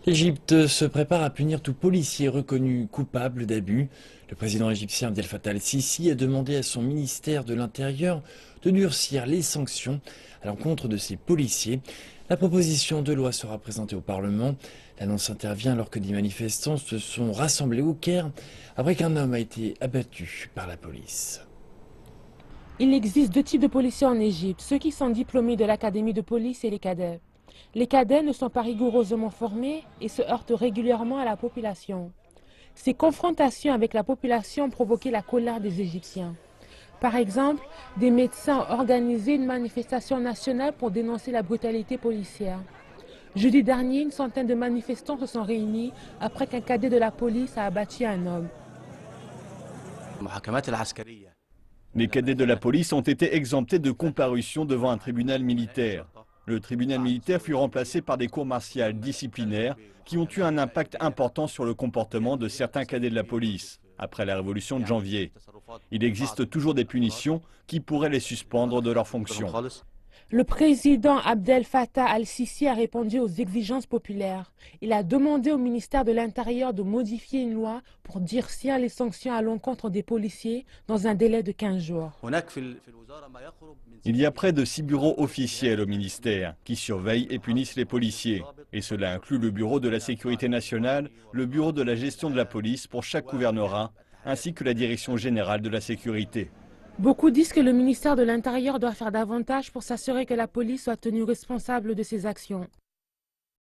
L'Égypte se prépare à punir tout policier reconnu coupable d'abus. Le président égyptien Abdel Fattah el-Sisi a demandé à son ministère de l'Intérieur de durcir les sanctions à l'encontre de ces policiers. La proposition de loi sera présentée au Parlement. L'annonce intervient alors que des manifestants se sont rassemblés au Caire après qu'un homme a été abattu par la police. Il existe deux types de policiers en Égypte, ceux qui sont diplômés de l'académie de police et les cadets. Les cadets ne sont pas rigoureusement formés et se heurtent régulièrement à la population. Ces confrontations avec la population ont provoqué la colère des Égyptiens. Par exemple, des médecins ont organisé une manifestation nationale pour dénoncer la brutalité policière. Jeudi dernier, une centaine de manifestants se sont réunis après qu'un cadet de la police a abattu un homme. Les cadets de la police ont été exemptés de comparution devant un tribunal militaire. Le tribunal militaire fut remplacé par des cours martiales disciplinaires qui ont eu un impact important sur le comportement de certains cadets de la police après la révolution de janvier. Il existe toujours des punitions qui pourraient les suspendre de leurs fonctions. Le président Abdel Fattah al-Sisi a répondu aux exigences populaires. Il a demandé au ministère de l'Intérieur de modifier une loi pour durcir les sanctions à l'encontre des policiers dans un délai de 15 jours. Il y a près de 6 bureaux officiels au ministère qui surveillent et punissent les policiers. Et cela inclut le bureau de la sécurité nationale, le bureau de la gestion de la police pour chaque gouvernorat, ainsi que la direction générale de la sécurité. Beaucoup disent que le ministère de l'Intérieur doit faire davantage pour s'assurer que la police soit tenue responsable de ses actions.